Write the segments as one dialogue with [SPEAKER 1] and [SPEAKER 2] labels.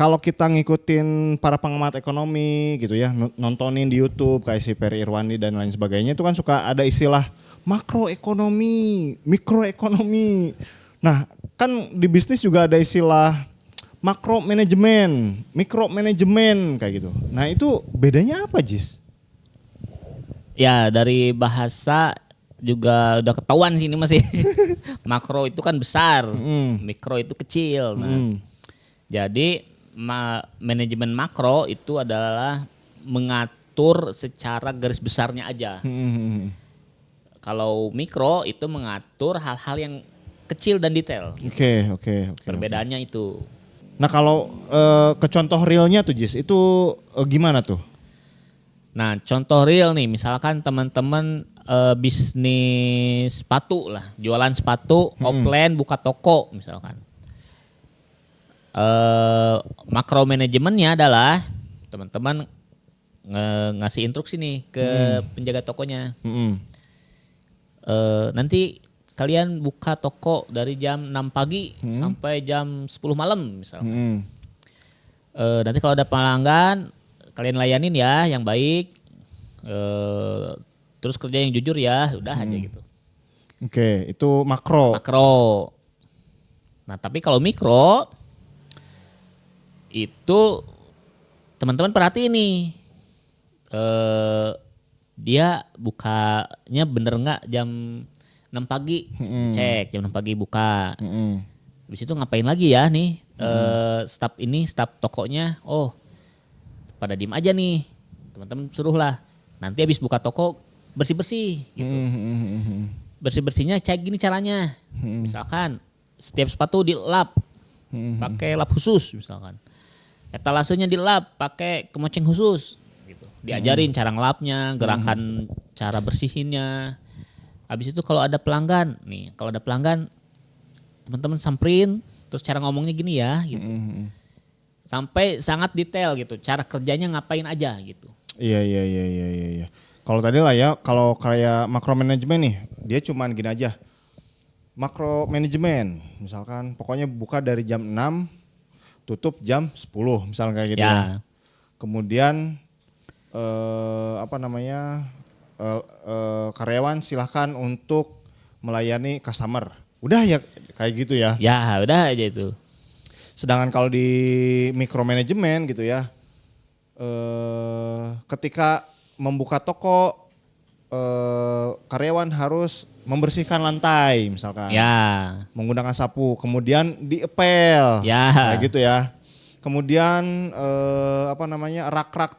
[SPEAKER 1] kalau kita ngikutin para pengamat ekonomi gitu ya, nontonin di YouTube kayak si Ferry Irwandi dan lain sebagainya itu kan suka ada istilah makroekonomi, mikroekonomi. Nah, kan di bisnis juga ada istilah makro manajemen, mikro manajemen kayak gitu. Nah, itu bedanya apa, Jis?
[SPEAKER 2] Ya, dari bahasa juga udah ketahuan sih ini masih. Makro itu kan besar, mikro itu kecil. Nah, jadi manajemen makro itu adalah mengatur secara garis besarnya aja. Kalau mikro itu mengatur hal-hal yang kecil dan detail.
[SPEAKER 1] Oke.
[SPEAKER 2] Perbedaannya itu.
[SPEAKER 1] Nah, kalau ke contoh realnya tuh, Jis, itu gimana tuh?
[SPEAKER 2] Nah, contoh real nih, misalkan teman-teman bisnis sepatu lah, jualan sepatu, offline buka toko misalkan. Makro manajemennya adalah teman-teman ngasih instruksi nih ke penjaga tokonya. Nanti kalian buka toko dari jam 6 pagi sampai jam 10 malam misalkan. Nanti kalau ada pelanggan kalian layanin ya yang baik. Terus kerja yang jujur ya, udah aja gitu.
[SPEAKER 1] Oke, itu makro.
[SPEAKER 2] Nah, tapi kalau mikro itu teman-teman perhatiin nih, dia bukanya bener nggak jam 6 pagi, cek jam 6 pagi buka. Habis itu ngapain lagi ya nih, staf tokonya, pada diem aja nih, teman-teman suruh lah. Nanti habis buka toko bersih-bersih gitu. Bersih-bersihnya cek gini caranya, misalkan setiap sepatu dilap, pakai lap khusus misalkan. Etalasenya dilap pakai kemoceng khusus gitu. Diajarin cara ngelapnya, gerakan cara bersihinnya. Habis itu kalau ada pelanggan, teman-teman samperin terus cara ngomongnya gini ya gitu. Sampai sangat detail gitu, cara kerjanya ngapain aja gitu.
[SPEAKER 1] Iya. Kalau tadi lah ya, kalau kayak makro manajemen nih, dia cuman gini aja. Makro manajemen, misalkan pokoknya buka dari jam 6 tutup jam 10 misalnya kayak gitu ya. Kemudian karyawan silahkan untuk melayani customer. Udah ya kayak gitu ya.
[SPEAKER 2] Ya udah aja itu.
[SPEAKER 1] Sedangkan kalau di micromanagement gitu ya, ketika membuka toko, karyawan harus membersihkan lantai misalkan, menggunakan sapu, kemudian diepel, kayak gitu ya. Kemudian rak-rak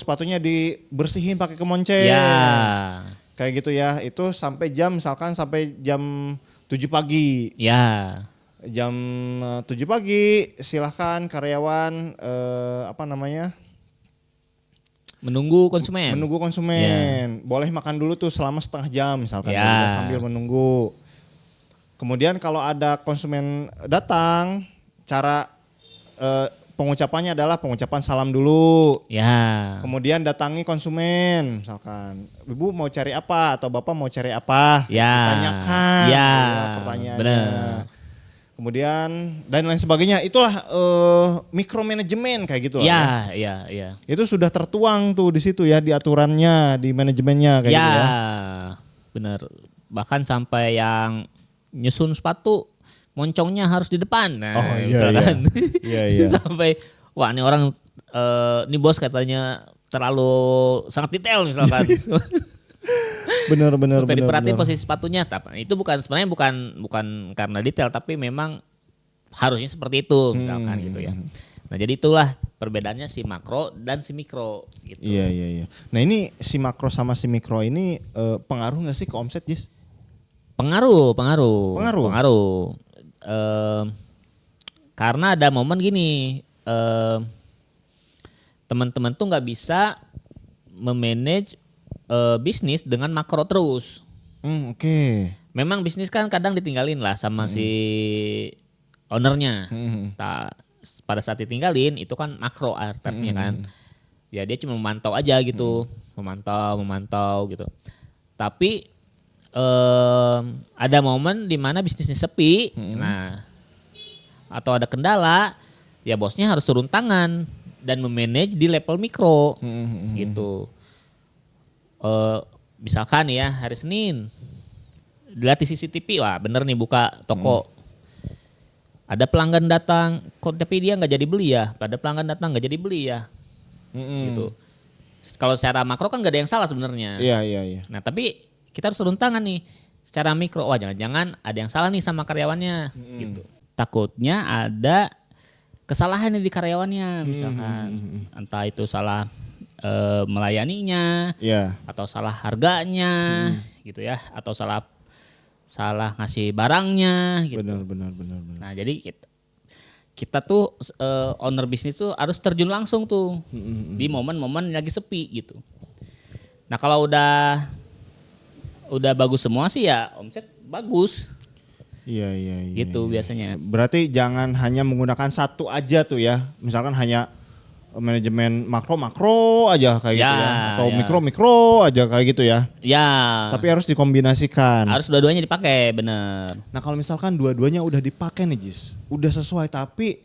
[SPEAKER 1] sepatunya dibersihin pakai kemonceng, kayak gitu ya. Itu sampai jam 7 pagi. Jam 7 pagi silahkan karyawan
[SPEAKER 2] menunggu konsumen.
[SPEAKER 1] Boleh makan dulu tuh selama setengah jam misalkan sambil menunggu. Kemudian kalau ada konsumen datang, cara pengucapannya adalah pengucapan salam dulu. Kemudian datangi konsumen, misalkan Ibu mau cari apa atau Bapak mau cari apa, ditanyakan pertanyaannya.
[SPEAKER 2] Bener.
[SPEAKER 1] Kemudian dan lain sebagainya, itulah micromanagement kayak gitu lah.
[SPEAKER 2] Iya.
[SPEAKER 1] Itu sudah tertuang tuh di situ ya, di aturannya, di manajemennya kayak gitu ya.
[SPEAKER 2] Bener. Bahkan sampai yang nyusun sepatu moncongnya harus di depan. Nah, misalkan.
[SPEAKER 1] Iya.
[SPEAKER 2] Sampai wah ini orang ini bos katanya terlalu sangat detail misalkan.
[SPEAKER 1] Benar.
[SPEAKER 2] Sampai diperhatiin posisi sepatunya. Itu sebenarnya bukan karena detail, tapi memang harusnya seperti itu misalkan gitu ya. Nah jadi itulah perbedaannya si makro dan si mikro gitu.
[SPEAKER 1] Iya. Nah ini si makro sama si mikro ini pengaruh nggak sih ke omset, Jis?
[SPEAKER 2] Pengaruh. Karena ada momen gini, teman-teman tuh nggak bisa memanage bisnis dengan makro terus.
[SPEAKER 1] Oke.
[SPEAKER 2] Memang bisnis kan kadang ditinggalin lah sama si ownernya. Pada saat ditinggalin itu kan makro artinya kan. Ya dia cuma memantau aja gitu, memantau gitu. Tapi ada momen di mana bisnisnya sepi, nah atau ada kendala, ya bosnya harus turun tangan dan memanage di level mikro gitu. Misalkan ya hari Senin dilihat di CCTV, wah bener nih buka toko. Ada pelanggan datang, kok tapi dia nggak jadi beli ya. Ada pelanggan datang nggak jadi beli ya. Gitu. Kalau secara makro kan nggak ada yang salah sebenarnya.
[SPEAKER 1] Iya.
[SPEAKER 2] Nah tapi kita harus turun tangan nih. Secara mikro, wah jangan-jangan ada yang salah nih sama karyawannya. Gitu. Takutnya ada kesalahan nih di karyawannya misalkan. Entah itu salah melayaninya, atau salah harganya, gitu ya, atau salah ngasih barangnya, gitu.
[SPEAKER 1] Benar.
[SPEAKER 2] Nah jadi kita tuh owner bisnis tuh harus terjun langsung tuh di momen-momen lagi sepi gitu. Nah kalau udah bagus semua sih ya omset bagus.
[SPEAKER 1] Iya.
[SPEAKER 2] Gitu biasanya.
[SPEAKER 1] Berarti jangan hanya menggunakan satu aja tuh ya. Misalkan hanya manajemen makro aja kayak gitu ya. Atau mikro aja kayak gitu ya.
[SPEAKER 2] Ya.
[SPEAKER 1] Tapi harus dikombinasikan.
[SPEAKER 2] Harus dua-duanya dipakai, bener.
[SPEAKER 1] Nah kalau misalkan dua-duanya udah dipakai nih Jis. Udah sesuai tapi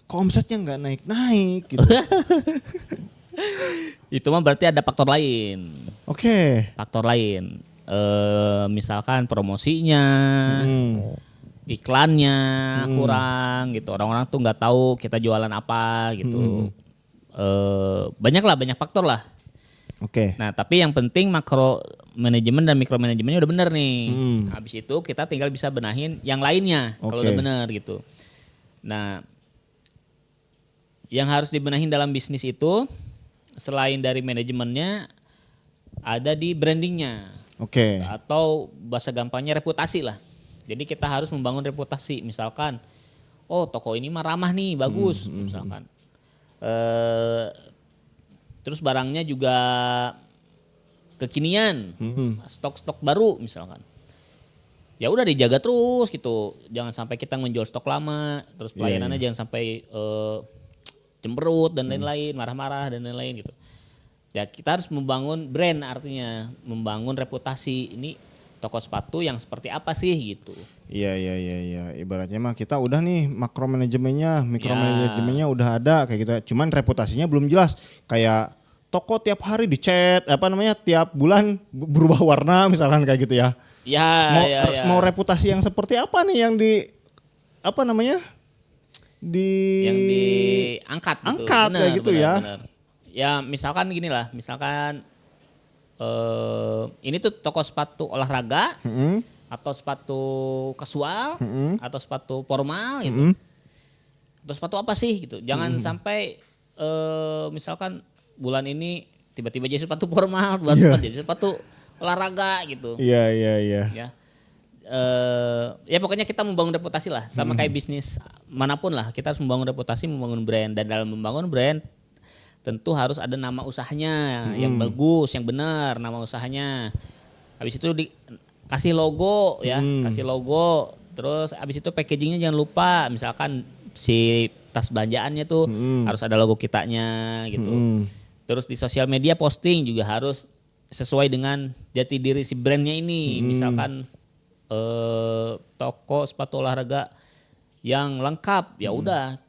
[SPEAKER 1] kok omsetnya nggak naik-naik gitu.
[SPEAKER 2] Itu mah berarti ada faktor lain.
[SPEAKER 1] Oke.
[SPEAKER 2] Faktor lain. Misalkan promosinya, iklannya kurang gitu. Orang-orang tuh nggak tahu kita jualan apa gitu. Banyak faktor lah.
[SPEAKER 1] Oke.
[SPEAKER 2] Nah tapi yang penting makro manajemen dan mikro manajemennya udah bener nih. Habis itu kita tinggal bisa benahin yang lainnya kalau udah bener gitu. Nah yang harus dibenahin dalam bisnis itu selain dari manajemennya ada di brandingnya. Atau bahasa gampangnya reputasi lah. Jadi kita harus membangun reputasi. Misalkan, oh toko ini mah ramah nih, bagus. Misalkan. Terus barangnya juga kekinian, stok-stok baru misalkan. Ya udah dijaga terus gitu. Jangan sampai kita menjual stok lama. Terus pelayanannya jangan sampai cemberut dan lain-lain, marah-marah dan lain-lain gitu. Ya kita harus membangun brand, artinya membangun reputasi. Ini toko sepatu yang seperti apa sih gitu.
[SPEAKER 1] Iya. Ibaratnya mah kita udah nih makro manajemennya, mikro manajemennya udah ada kayak gitu. Cuman reputasinya belum jelas. Kayak toko tiap hari dicat, tiap bulan berubah warna misalkan kayak gitu ya. Mau reputasi yang seperti apa nih yang yang
[SPEAKER 2] diangkat gitu.
[SPEAKER 1] Bener, kayak gitu ya.
[SPEAKER 2] Bener. Ya misalkan gini lah, ini tuh toko sepatu olahraga atau sepatu kasual atau sepatu formal gitu. Atau sepatu apa sih gitu. Jangan sampai misalkan bulan ini tiba-tiba jadi sepatu formal, bulan depan jadi sepatu olahraga gitu.
[SPEAKER 1] Iya.
[SPEAKER 2] Ya pokoknya kita membangun reputasi lah, sama kayak bisnis manapun lah, kita harus membangun reputasi, membangun brand, dan dalam membangun brand tentu harus ada nama usahanya yang bagus, yang benar nama usahanya. Habis itu kasih logo ya, kasih logo. Terus habis itu packagingnya jangan lupa, misalkan si tas belanjaannya tuh harus ada logo kitanya gitu. Terus di sosial media posting juga harus sesuai dengan jati diri si brandnya ini. Misalkan toko sepatu olahraga yang lengkap, ya udah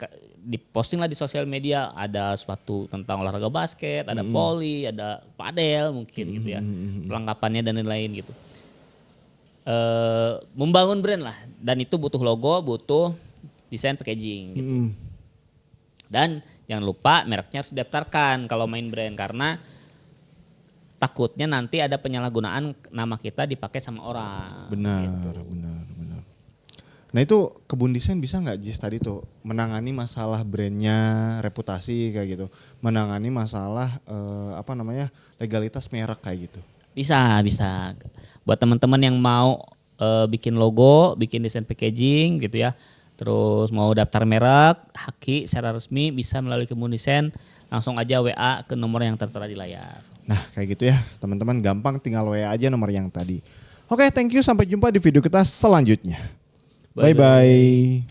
[SPEAKER 2] diposting lah di sosial media, ada sepatu tentang olahraga basket, ada poli, ada padel mungkin gitu ya, perlengkapannya dan lain-lain gitu. Membangun brand lah, dan itu butuh logo, butuh desain packaging gitu. Dan jangan lupa mereknya harus didaftarkan kalau main brand, karena takutnya nanti ada penyalahgunaan nama kita dipakai sama orang.
[SPEAKER 1] Benar. Nah itu Kebun Desain bisa nggak Jis tadi tuh menangani masalah brandnya, reputasi kayak gitu, menangani masalah legalitas merek kayak gitu?
[SPEAKER 2] Bisa. Buat teman-teman yang mau bikin logo, bikin desain packaging gitu ya, terus mau daftar merek, haki secara resmi, bisa melalui Kebun Desain, langsung aja WA ke nomor yang tertera di layar.
[SPEAKER 1] Nah kayak gitu ya teman-teman, gampang tinggal WA aja nomor yang tadi. Oke, thank you, sampai jumpa di video kita selanjutnya. Bye-bye.